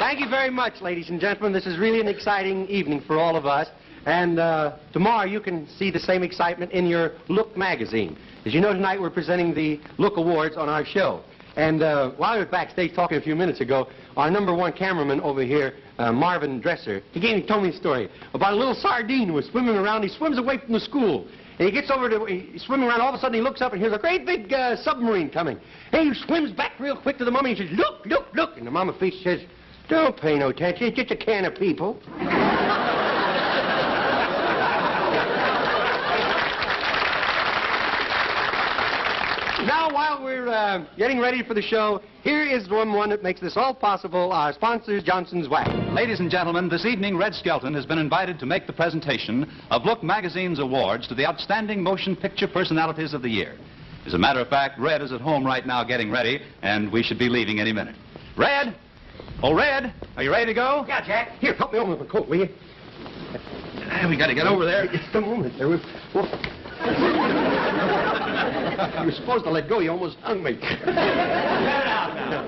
Thank you very much, ladies and gentlemen. This is really an exciting evening for all of us. And tomorrow you can see the same excitement in your Look magazine. As you know, tonight we're presenting the Look Awards on our show. And while I was backstage talking a few minutes ago, our #1 cameraman over here, Marvin Dresser, he told me a story about a little sardine who was swimming around. He swims away from the school. And he gets over to, he's swimming around, all of a sudden he looks up and hears a great big submarine coming. And he swims back real quick to the mummy and says, "Look, look, look." And the mama fish says, "Don't pay no attention, it's just a can of people." Now, while we're getting ready for the show, here is one that makes this all possible, our sponsors, Johnson's Wax. Ladies and gentlemen, this evening Red Skelton has been invited to make the presentation of Look Magazine's awards to the Outstanding Motion Picture Personalities of the Year. As a matter of fact, Red is at home right now getting ready, and we should be leaving any minute. Red! Oh, Red, are you ready to go? Yeah, Jack. Here, help me over with my coat, will you? We got to get over there. Just a moment there. You were supposed to let go. You almost hung me.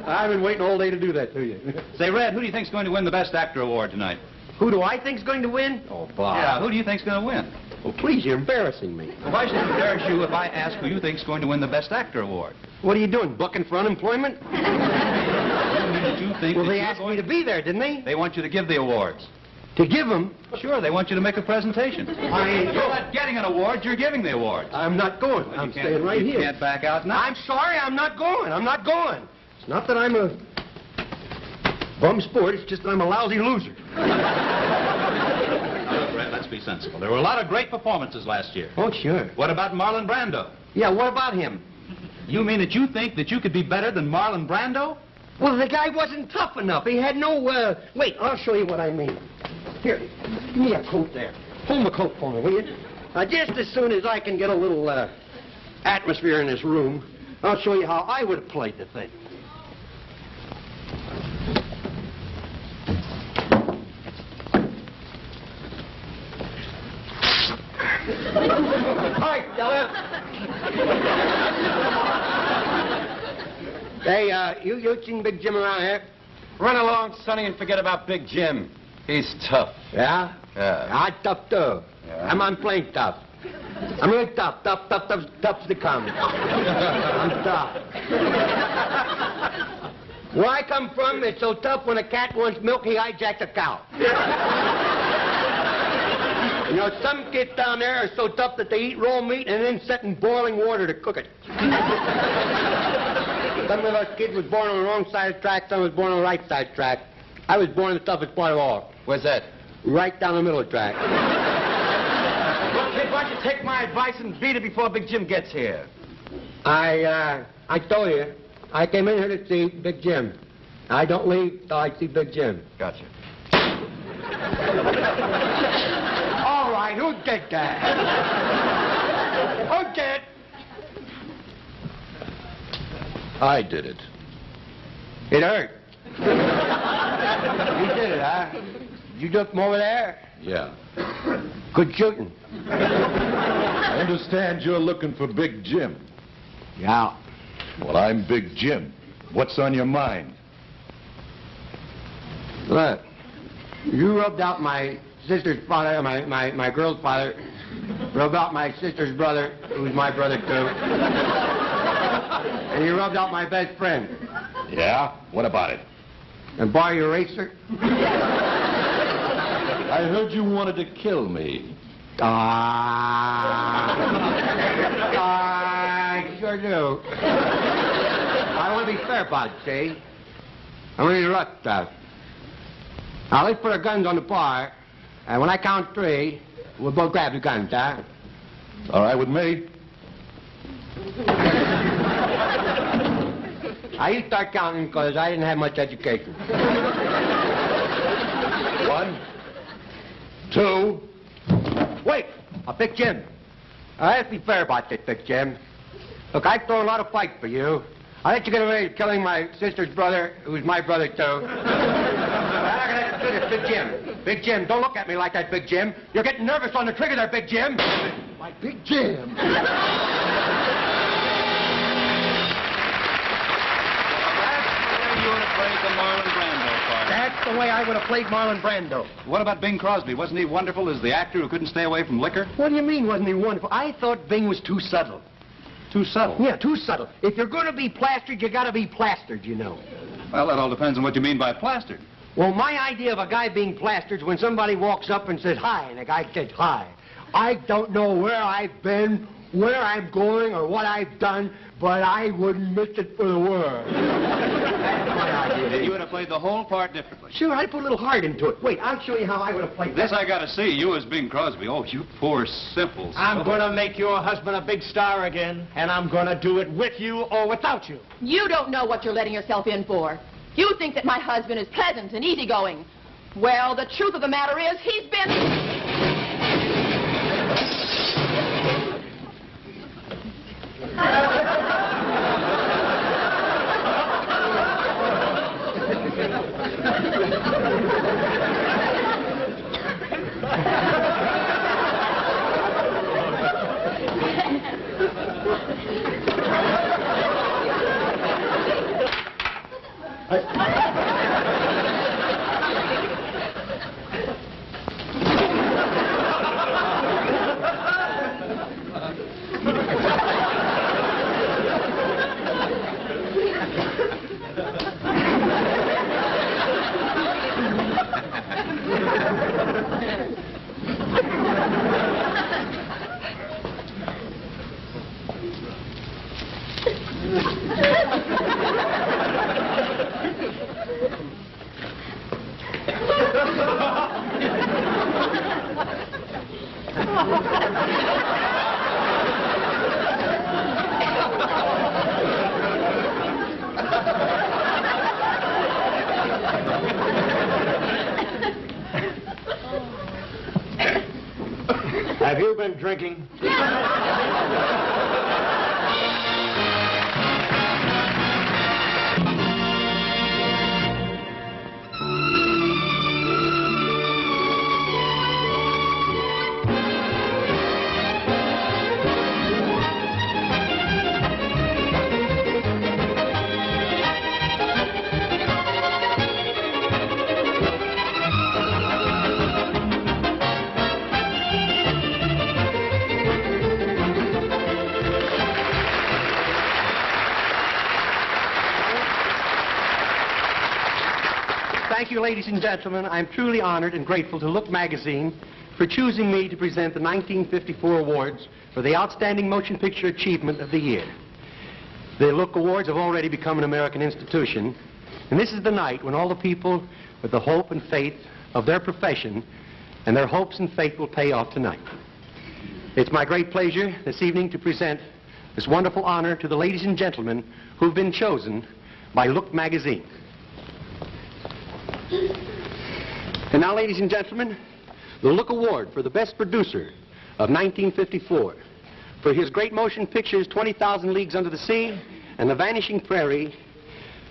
I've been waiting all day to do that to you. Say, Red, who do you think's going to win the Best Actor award tonight? Who do I think's going to win? Oh, Bob. Yeah, who do you think's going to win? Well, please, you're embarrassing me. Why should it embarrass you if I ask who you think's going to win the Best Actor award? What are you doing, booking for unemployment? You think well, they asked me to be there, didn't they? They want you to give the awards. To give them? Sure, they want you to make a presentation. You're not getting an award, you're giving the awards. I'm not going. I'm staying right here. You can't back out now. I'm sorry, I'm not going. I'm not going. It's not that I'm a bum sport, it's just that I'm a lousy loser. Now, Red, let's be sensible. There were a lot of great performances last year. Oh, sure. What about Marlon Brando? Yeah, what about him? You mean that you think that you could be better than Marlon Brando? Well, the guy wasn't tough enough. He had no, wait, I'll show you what I mean. Here, give me a coat there. Hold my coat for me, will you? Just as soon as I can get a little, atmosphere in this room, I'll show you how I would have played the thing. Hi, fella. Hey, you seen Big Jim around here? Run along, Sonny, and forget about Big Jim. He's tough. Yeah? Yeah. I'm tough, too. Yeah. I'm playing tough. I'm really tough. Tough to come. I'm tough. Where I come from, it's so tough when a cat wants milk, he hijacks a cow. You know, some kids down there are so tough that they eat raw meat and then set in boiling water to cook it. Some of us kids was born on the wrong side of the track, some was born on the right side of the track. I was born in the toughest part of all. Where's that? Right down the middle of the track. Well, kid, why don't you take my advice and beat it before Big Jim gets here? I told you, I came in here to see Big Jim. I don't leave till I see Big Jim. Gotcha. All right, who did that? Who did? I did it. It hurt. You did it, huh? You took him over there? Yeah. Good shooting. I understand you're looking for Big Jim. Yeah. Well, I'm Big Jim. What's on your mind? Look, you rubbed out my sister's father, my girl's father, rubbed out my sister's brother, who's my brother too, and you rubbed out my best friend. Yeah? What about it? And borrow your eraser? I heard you wanted to kill me. I sure do. I want to be fair about it, see? I'm going to interrupt stuff. Now, let's put our guns on the bar, and when I count 3, we'll both grab the guns, huh? All right with me. You start counting because I didn't have much education. 1, 2. Wait! Big Jim. Let's be fair about this, Big Jim. Look, I've thrown a lot of fight for you. I let you get away with killing my sister's brother, who's my brother, too. I'm not going to do this, Big Jim. Big Jim, don't look at me like that, Big Jim. You're getting nervous on the trigger there, Big Jim. My Big Jim. played the Marlon Brando part. That's the way I would have played Marlon Brando. What about Bing Crosby? Wasn't he wonderful as the actor who couldn't stay away from liquor? What do you mean, wasn't he wonderful? I thought Bing was too subtle. Too subtle. Yeah, too subtle. If you're going to be plastered, you got to be plastered, you know. Well, that all depends on what you mean by plastered. Well, my idea of a guy being plastered is when somebody walks up and says hi, and the guy says hi. I don't know where I've been, where I'm going, or what I've done, but I wouldn't miss it for the world. That's my idea. And you would have played the whole part differently. Sure, I'd put a little heart into it. Wait, I'll show you how I would have played This that. I gotta see, you as Bing Crosby. Oh, you poor simple I'm soul. going to make your husband a big star again, and I'm going to do it with you or without you. You don't know what you're letting yourself in for. You think that my husband is pleasant and easygoing. Well, the truth of the matter is he's been... Have you been drinking? Thank you, ladies and gentlemen. I'm truly honored and grateful to Look magazine for choosing me to present the 1954 awards for the Outstanding Motion Picture Achievement of the Year. The Look Awards have already become an American institution, and this is the night when all the people with the hope and faith of their profession and their hopes and faith will pay off tonight. It's my great pleasure this evening to present this wonderful honor to the ladies and gentlemen who've been chosen by Look magazine. And now, ladies and gentlemen, the Look Award for the Best Producer of 1954 for his great motion pictures 20,000 Leagues Under the Sea and The Vanishing Prairie.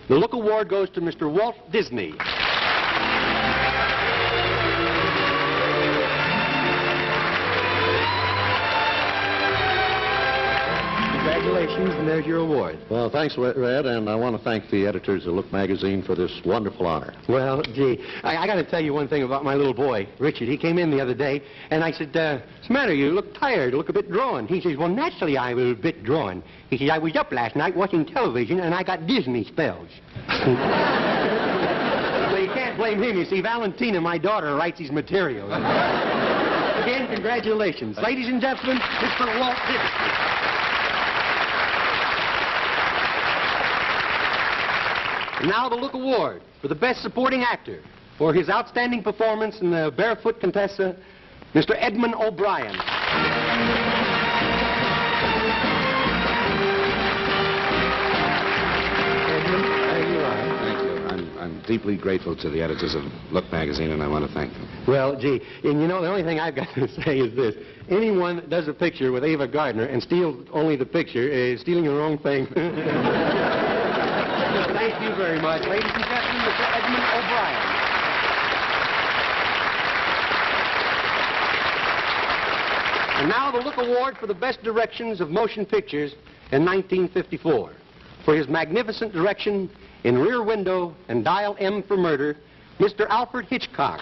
The Look Award goes to Mr. Walt Disney. Congratulations, and there's your award. Well, thanks, Red, and I want to thank the editors of Look magazine for this wonderful honor. Well, gee, I got to tell you one thing about my little boy, Richard. He came in the other day, and I said, what's the matter? You look tired. You look a bit drawn. He says, well, naturally I was a bit drawn. He says, I was up last night watching television, and I got Disney spells. Well, you can't blame him. You see, Valentina, my daughter, writes his material. Again, congratulations. Ladies and gentlemen, Mr. Walt Disney. And now the Look Award for the Best Supporting Actor for his outstanding performance in The Barefoot Contessa, Mr. Edmund O'Brien. Edmund, there you are. Thank you. I'm deeply grateful to the editors of Look magazine, and I want to thank them. Well, gee, and you know, the only thing I've got to say is this. Anyone that does a picture with Ava Gardner and steals only the picture is stealing the wrong thing. Thank you very much. Ladies and gentlemen, Mr. Edmund O'Brien. And now the Look Award for the Best Directions of Motion Pictures in 1954 for his magnificent direction in Rear Window and Dial M for Murder, Mr. Alfred Hitchcock.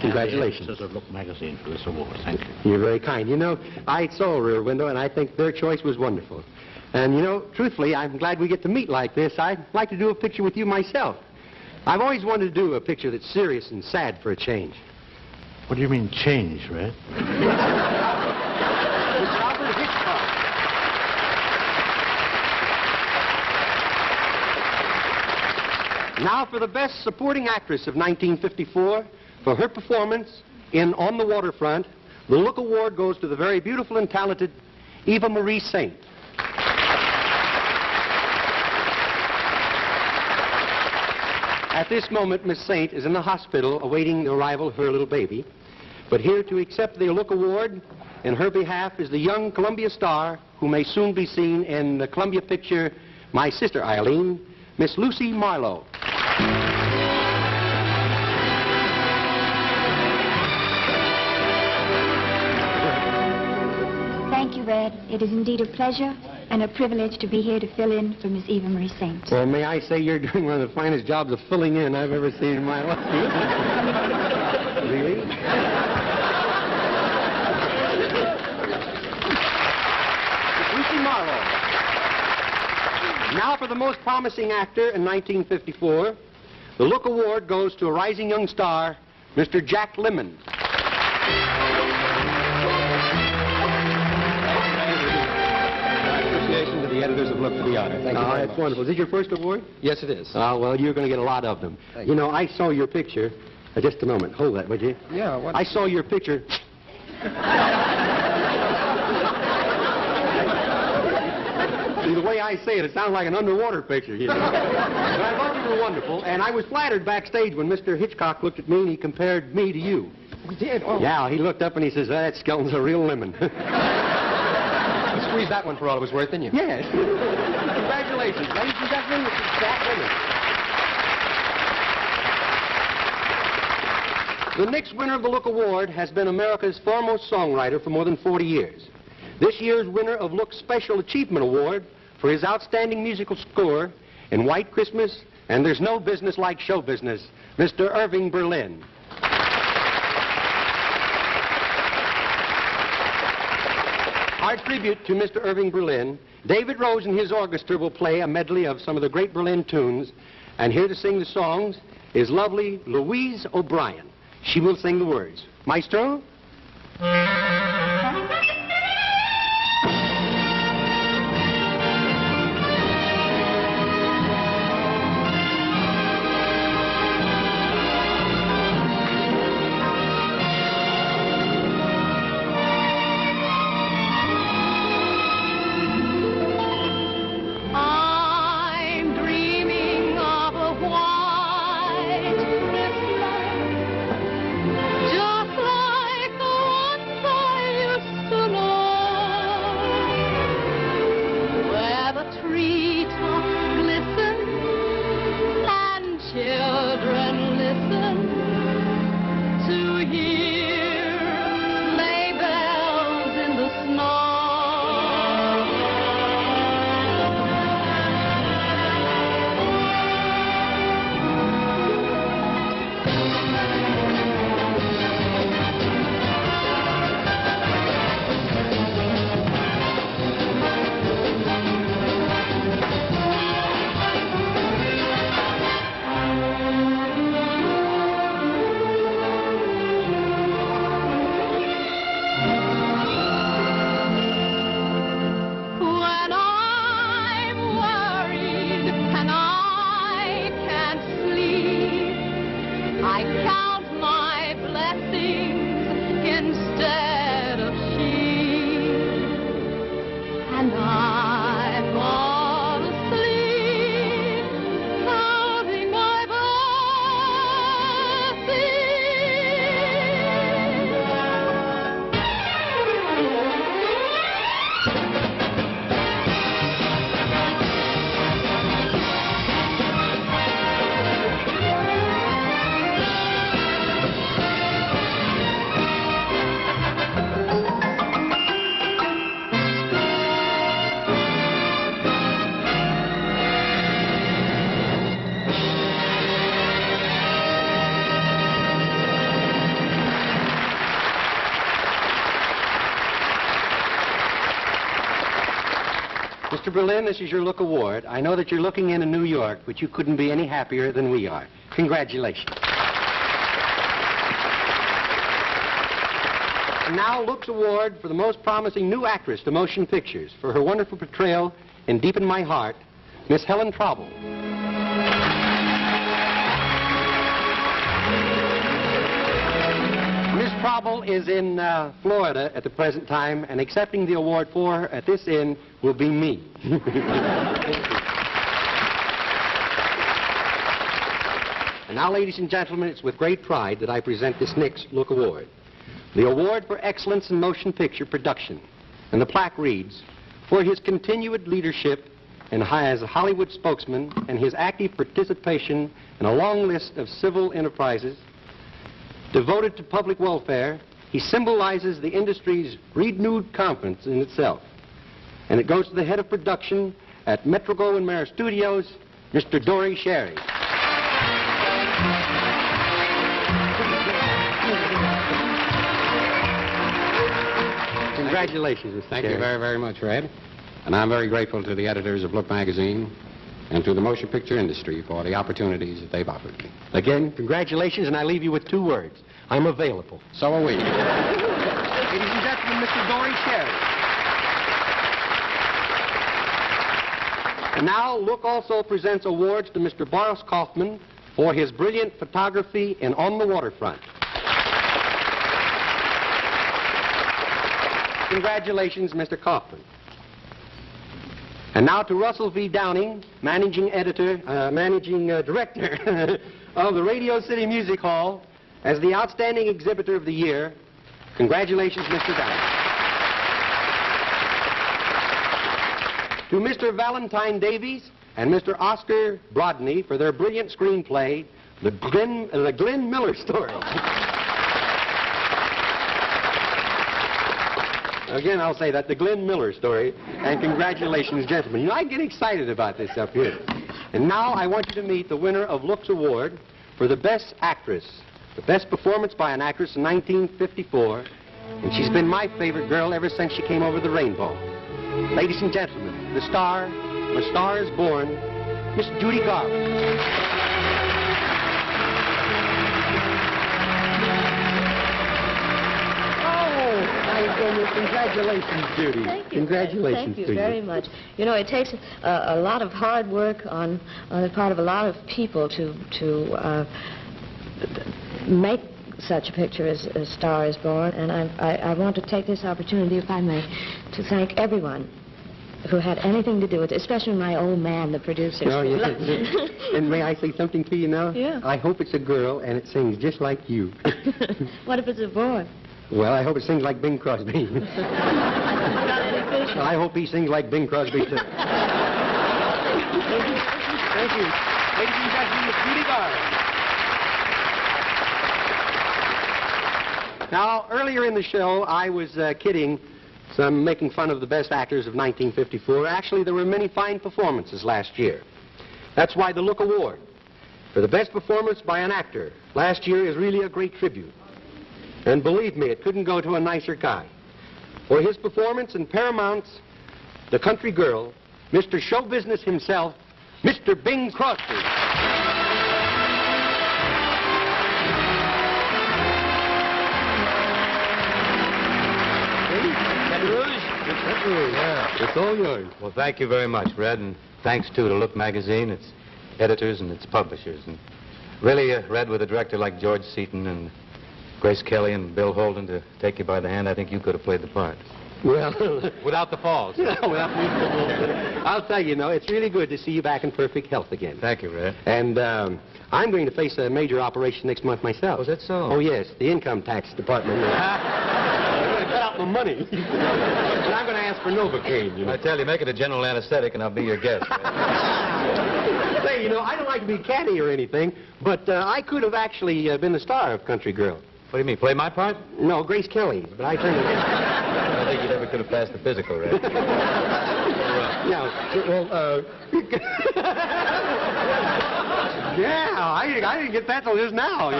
Congratulations. Editors of Look magazine for this award. Thank you. You're very kind. You know, I saw Rear Window, and I think their choice was wonderful. And, you know, truthfully, I'm glad we get to meet like this. I'd like to do a picture with you myself. I've always wanted to do a picture that's serious and sad for a change. What do you mean, change, Red? Mr. Alfred Hitchcock. Now for the Best Supporting Actress of 1954. For her performance in On the Waterfront, the Look Award goes to the very beautiful and talented Eva Marie Saint. At this moment, Miss Saint is in the hospital awaiting the arrival of her little baby. But here to accept the Look Award in her behalf is the young Columbia star who may soon be seen in the Columbia picture My Sister Eileen, Miss Lucy Marlowe. Thank you, Red. It is indeed a pleasure and a privilege to be here to fill in for Miss Eva Marie Saint. Well, may I say you're doing one of the finest jobs of filling in I've ever seen in my life. Really? Lucy Marlowe. Now for the most promising actor in 1954, the Look Award goes to a rising young star, Mr. Jack Lemmon. To the editors of Look for the honor. Thank you very much. That's wonderful. Is it your first award? Yes, it is. Oh, well, you're going to get a lot of them. You know, I saw your picture. Just a moment. Hold that, would you? Yeah, what? I saw your picture. See, the way I say it, it sounds like an underwater picture, you know. But I thought you were wonderful, and I was flattered backstage when Mr. Hitchcock looked at me and he compared me to you. We did? Oh. Yeah, he looked up and he says, that Skelton's a real lemon. You squeezed that one for all it was worth, didn't you? Yes. Congratulations, ladies and gentlemen. This is Jack Lemmon. The next winner of the Look Award has been America's foremost songwriter for more than 40 years. This year's winner of Look's Special Achievement Award for his outstanding musical score in White Christmas and There's No Business Like Show Business, Mr. Irving Berlin. Our tribute to Mr. Irving Berlin, David Rose and his orchestra will play a medley of some of the great Berlin tunes, and here to sing the songs is lovely Louise O'Brien. She will sing the words. Maestro? Just like the ones I Mr. Berlin, this is your Look Award. I know that you're looking in New York, but you couldn't be any happier than we are. Congratulations. And now, Look's Award for the most promising new actress to motion pictures for her wonderful portrayal in Deep in My Heart, Miss Helen Traubel. Miss Traubel is in Florida at the present time, and accepting the award for her at this end will be me. And now, ladies and gentlemen, it's with great pride that I present this next Look Award. The award for excellence in motion picture production. And the plaque reads, for his continued leadership and as a Hollywood spokesman and his active participation in a long list of civil enterprises devoted to public welfare, he symbolizes the industry's renewed confidence in itself. And it goes to the head of production at Metro-Goldwyn-Mayer Studios, Mr. Dory Sherry. Congratulations, Mr. Thank Sherry. you very, very much, Red. And I'm very grateful to the editors of Look magazine and to the motion picture industry for the opportunities that they've offered me. Again, congratulations, and I leave you with 2 words. I'm available. So are we. Ladies and gentlemen, Mr. Dory Sherry. And now, Look also presents awards to Mr. Boris Kaufman for his brilliant photography in On the Waterfront. Congratulations, Mr. Kaufman. And now to Russell V. Downing, managing director of the Radio City Music Hall, as the outstanding exhibitor of the year. Congratulations, Mr. Downing. To Mr. Valentine Davies and Mr. Oscar Brodney for their brilliant screenplay, The Glenn Miller Story. Again, I'll say that, The Glenn Miller Story. And congratulations, gentlemen. You know, I get excited about this up here. And now I want you to meet the winner of Look's Award for the Best Actress. The best performance by an actress in 1954. And she's been my favorite girl ever since she came over the rainbow. Ladies and gentlemen, the star, A Star is Born, Miss Judy Garland. Congratulations, Judy. Thank you. Congratulations Thank you to very much. You know, it takes a lot of hard work on the part of a lot of people to make such a picture as A Star is Born, and I want to take this opportunity, if I may, to thank everyone who had anything to do with it, especially my old man, the producer. Oh, yes. And may I say something to you now? Yeah. I hope it's a girl and it sings just like you. What if it's a boy? Well, I hope it sings like Bing Crosby. I hope he sings like Bing Crosby, too. Thank you. Thank you. Ladies and gentlemen, Miss Judy Garland. Now, earlier in the show, I was kidding, making fun of the best actors of 1954. Actually, there were many fine performances last year. That's why the Look Award for the best performance by an actor last year is really a great tribute. And believe me, it couldn't go to a nicer guy. For his performance in Paramount's The Country Girl, Mr. Show Business himself, Mr. Bing Crosby. It's all yours. Well, thank you very much, Red, and thanks, too, to Look magazine, its editors and its publishers. And really, Red, with a director like George Seaton and Grace Kelly and Bill Holden to take you by the hand, I think you could have played the part. Well... Without the falls. I'll tell you, it's really good to see you back in perfect health again. Thank you, Red. And I'm going to face a major operation next month myself. Was that so? Oh, yes, the income tax department. I'm going to cut out my money. And I'm going to ask for Novocaine, I tell you, make it a general anesthetic and I'll be your guest. Say, I don't like to be catty or anything, but I could have actually been the star of Country Girl. What do you mean, play my part? No, Grace Kelly's, but I turned it down. I don't think you ever could have passed the physical, Red. Yeah, I didn't get that till just now,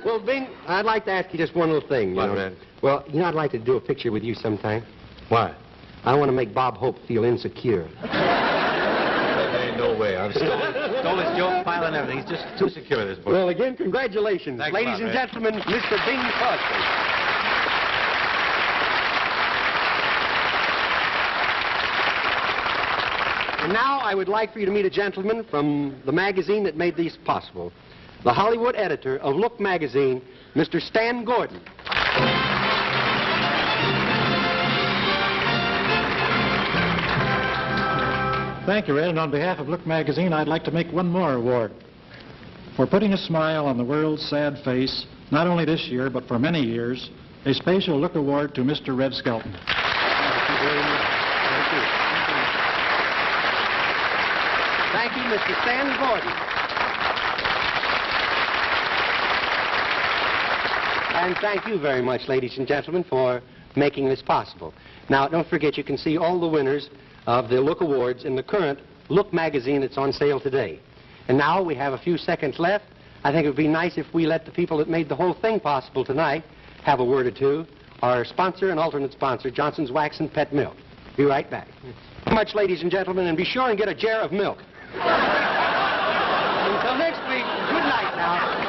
Well, Bing, I'd like to ask you just one little thing, What, Red? Well, I'd like to do a picture with you sometime. Why? I want to make Bob Hope feel insecure. There ain't no way. I've stole his joke pile and everything. He's just too secure, this boy. Well, again, congratulations. Thanks, Ladies Bob, and Red. gentlemen, Mr. Bing Crosby. And now I would like for you to meet a gentleman from the magazine that made these possible. The Hollywood editor of Look magazine, Mr. Stan Gordon. Thank you, Red. And on behalf of Look magazine, I'd like to make one more award for putting a smile on the world's sad face, not only this year, but for many years. A special Look award to Mr. Red Skelton. Thank you very much. Thank you. Thank you, Mr. Stan Gordon. And thank you very much, ladies and gentlemen, for making this possible. Now, don't forget, you can see all the winners of the Look Awards in the current Look magazine that's on sale today. And now we have a few seconds left. I think it would be nice if we let the people that made the whole thing possible tonight have a word or two. Our sponsor and alternate sponsor, Johnson's Wax and Pet Milk. Be right back. Thank you much, ladies and gentlemen, and be sure and get a jar of milk. Until next week, good night now.